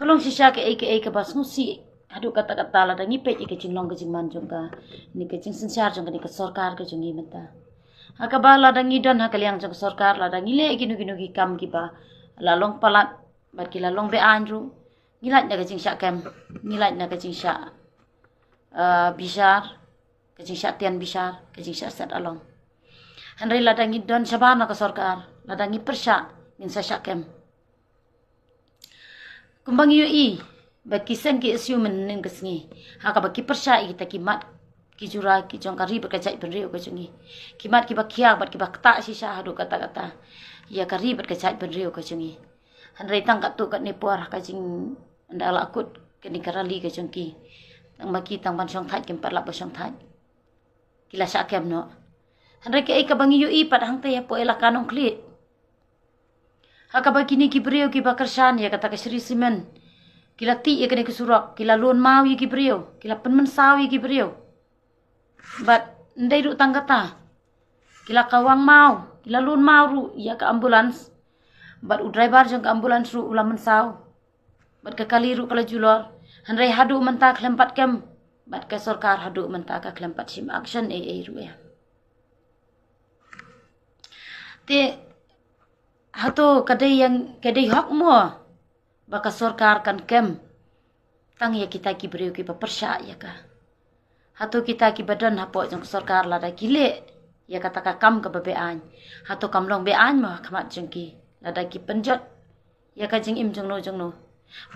Kalong sisya ke bas ngusi adu kata-kata la dangi pe ke jinglong ke jingman jong ka ni ke jing sensar jong ka ni ke sarkar ke jong menta haka ba la dangi don haka liang jong sarkar la dangi le ginu gi kam ki ba la long palat ba ki la long be anru ngilat na ke jing sya kem ngilat na ke jing sya bishar ke jing sya tian bishar ke jing sya sat along hanre la dangi don sabana ke sarkar la dangi persya min sa sya kem kumbang yui baki sen ki isu men kesngi haka baki persya kita kimat ki jura ki jong kari berkacai penriu ke jungi kimat ki bakia bat ki bakta sisa hadu kata-kata ya kari berkacai penriu ke jungi hanrei tang kat tu kat ni puar ka jing ndala akut ke ni karali ke jongki tang baki tang ban song thai kem pat la ba song thai kila sa kem no hanrei ke ka bangi yui pat hang te ya po ela kanong kli haka baki ni ki brio ki bakarsan ya kata ke Sri Simen kila ti ya kene kesurak kila luon mau ya ki brio kila penmen saw ya ki brio bat ndai ru tanggata kila kawang mau kila luon mau ru ya ke ambulans bat u driver jong ke ambulans ru ulam mensaw bat ke kali ru kala julor hanrei hadu menta klempat kem bat ke sarkar hadu menta ka klempat sim action ru ya te hato kadai hak mo baka sarkar kan kem tang ya kita ki beriu ki persya ya ka hato kita ki badan hapo jong sarkar la da kile ya kata ka kam ka bebean hato kam long bean ma kamat jong ki la da ki penjot ya ka jing im jong no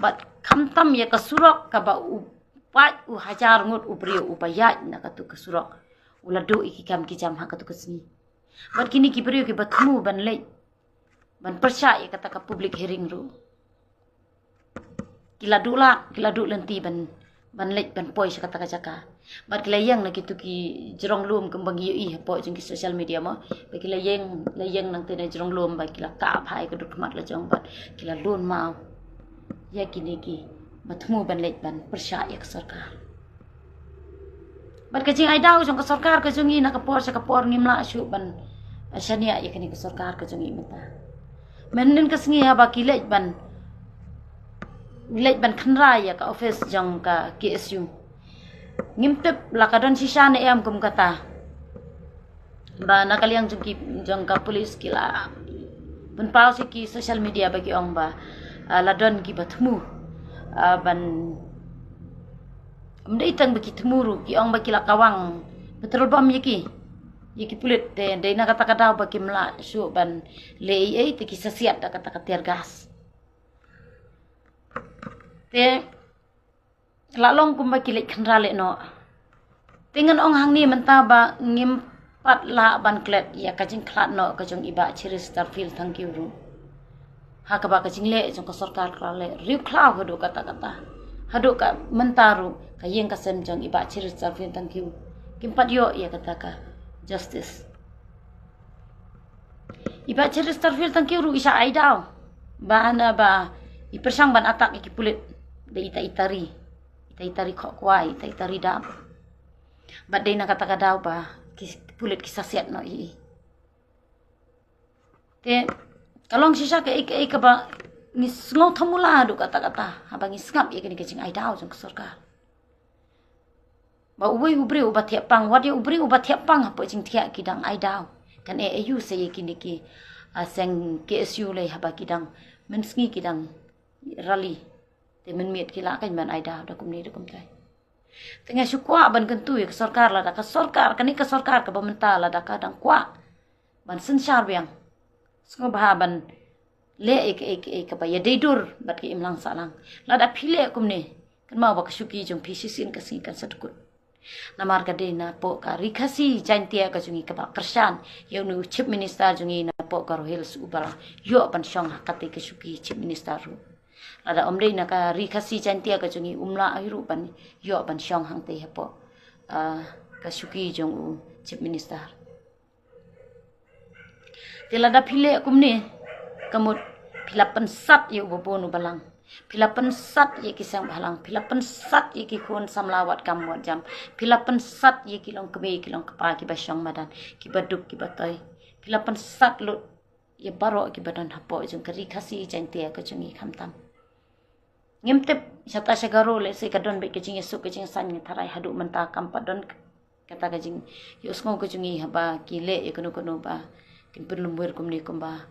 bat kam tam ya ka surok ka ba u pat u hajar ngut u beriu u bayat na ka tu ka surok u ladu iki kam ki jam ha ka tu ka sini bat kini ki beriu ki batmu ban le ban persya ya kata ka public hearing ru kila du lenti ban lek ban poi sa kata ka jaka bat kila yang na kitu ki jerong lum kembang yui po jeng ki social media mo ba kila yang nang tena jerong lum ba kila ka phai ka duk mat la jong bat kila lun mau ya kini ki batmu ban lek ban persya ya ka sarkar bat ka jing ai dau jong ka sarkar ka jong na ka por sa ka por ngimla syu ban asania ya kini ka sarkar ka jong meta menin kesngi ha ba kilej ban khanra ya ka office jong ka KSU ngimtep lakadon sisa ne am kum kata ba nakaliang jong ka police kila ban pau si ki social media bagi ong ba ladon ki batmu ban mdai tang bagi temuru ki ong ba kila kawang petrol bom yaki pulit de na kata kata bagi mla su ban le te ki sasiat da kata katiar gas te lalong kum bagi lek khanra le no tengan ong hang ni menta ba ngim pat la ban klet ya ka jing khlat no ka jong iba chiri starfield thank you ru ha ka ba ka jing le jong ka sarkar kla le riu khla hodo kata hadu ka mentaru ka yeng ka sem jong iba chiri starfield thank you kimpat yo ya kata ka justice iba chiri starfield thank you ru isa ai daw ba na ba ipersang ban atak iki pulit de itari kok kwai itari dam badai na kata daw ba pulit kisasiat no i te kalong sisa ke ka ba ni sngo thamula du kata habang isngap ye kini kecing ai daw jong sarkar ba ubai ubri ubat thiap pang wat ye ubri ubat thiap pang po jing thia kidang ai daw kan eu se ye kini ki seng KSU le haba kidang mensngi kidang rally te men miet kila kan man ai daw da kum ni da kum tai tengah syukwa ban kentu ya sarkar la da ka sarkar kani ka sarkar ka bamenta la da ka dang kwa ban sensar biang sngo ban le ka ba ya deidur bat ki imlang salang la da phile kum ni kan mau ba ka syuki jong phisisin ka sing kan sadkut namar ka de na po ka rikasi jantia ka jungi ka ba kersan yo nu chief minister jungi na po ka rohil su ubala yo ban shong hakati ka syuki chief minister ru ada omdei na ka rikasi jantia ka jungi umla ahiru ban yo ban shong hang te hapo ka syuki jong chief minister tela da phile kumni kamut phila pensat yo bobonu balang phila pensat ye kisang balang phila pensat ye ki khon samlawat kamwat jam phila pensat ye kilong kebe kilong kapa ki basyong madan ki baduk ki batoi phila pensat lut ye baro ki badan hapo jong ka rikasi jantia ka jungi khamtam ngimtep sata sagaro le se kadon be kecing esuk kecing san ni tharai hadu menta kampat don kata kecing yus ngo kecungi haba kile ekono ba kin perlumbuer kumni kumba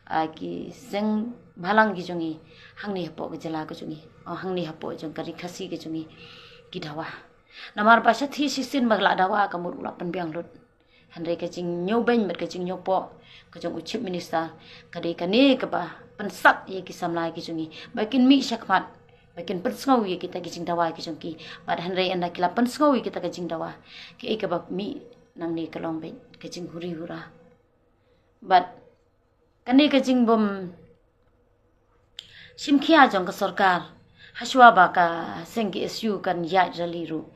ki seng balang gi jungi hangni hapo gejala kecungi hangni hapo jong kari khasi kecungi ki dawa namar pasat hi sisin bagla dawa kamur ulapan biang lut handai kecing nyoben met kecing nyopo kecung ucip minista kadai kani keba pensat ye kisam lai kecungi bakin mi syakmat bakin pensngau ye kita kecing dawa kecung ki bad handai anda kila pensngau ye kita kecing dawa ki keba mi nang ni kalong be kecing huri hura bad kani kecing bom simkhia jong ka sarkar haswa baka sengki SU kan ya jaliru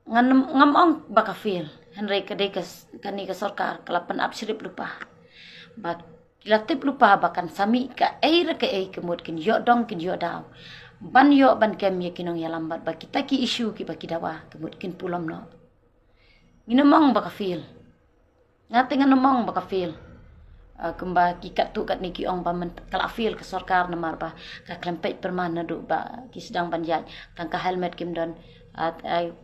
ngam ong baka feel handai kadai kani ka sarkar kalapan absirip lupa bak kilatip lupa bakan sami ka air ke kemud kin yo dong kin yo daw ban yo ban kem ye kinong ya lambat ba kita ki issue ki ba kidawa kemud kin pulam no nginomong baka feel ngate nginomong baka feel kemba ki kat tu kat niki ong pamen kala feel ke sarkar namar ba ka klempet permana du ba ki sedang banjat tangka helmet kim don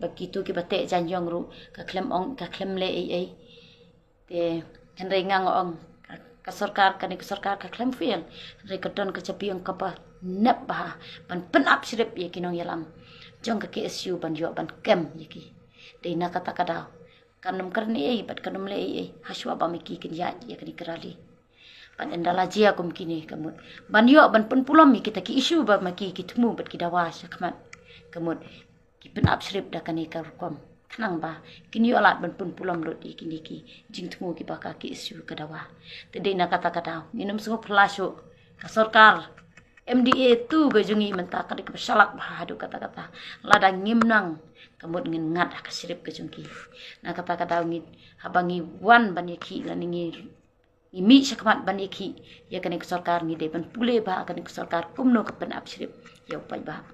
begitu ki bate janjong ru ka klem ong ka klem le te henry ngang ong ka sarkar ka klem feel re ka don ka chapi ong ka pa nep ba ban pen up sirip ye kinong yalam jong ka KSU ban yo ban kem yiki de na kata kada kanum karni bat kanum le haswa ba miki kin ya kani kerali pan endala jia kum kini kamut ban yo ban pun pulam mi kita ki isu ba maki ki temu bat ki dawa sakmat kamut ki pen up sirip da kani ka rukom kanang ba kini yo alat ban pun pulam lot kini ki jing temu ki ba ka ki isu ka dawa te de na kata kada minum sungu plasyo ka sarkar MDA tu bajungi menta kadi ke salak bahadu kata-kata ladang ngimnang kamut ngin ngat ka sirip ke jungki na kata-kata ngit habangi wan banyaki laningi imi sakmat banyaki ya kani ke sarkar ngi de ban pule ba kani ke sarkar kumno ke pen sirip ya upai ba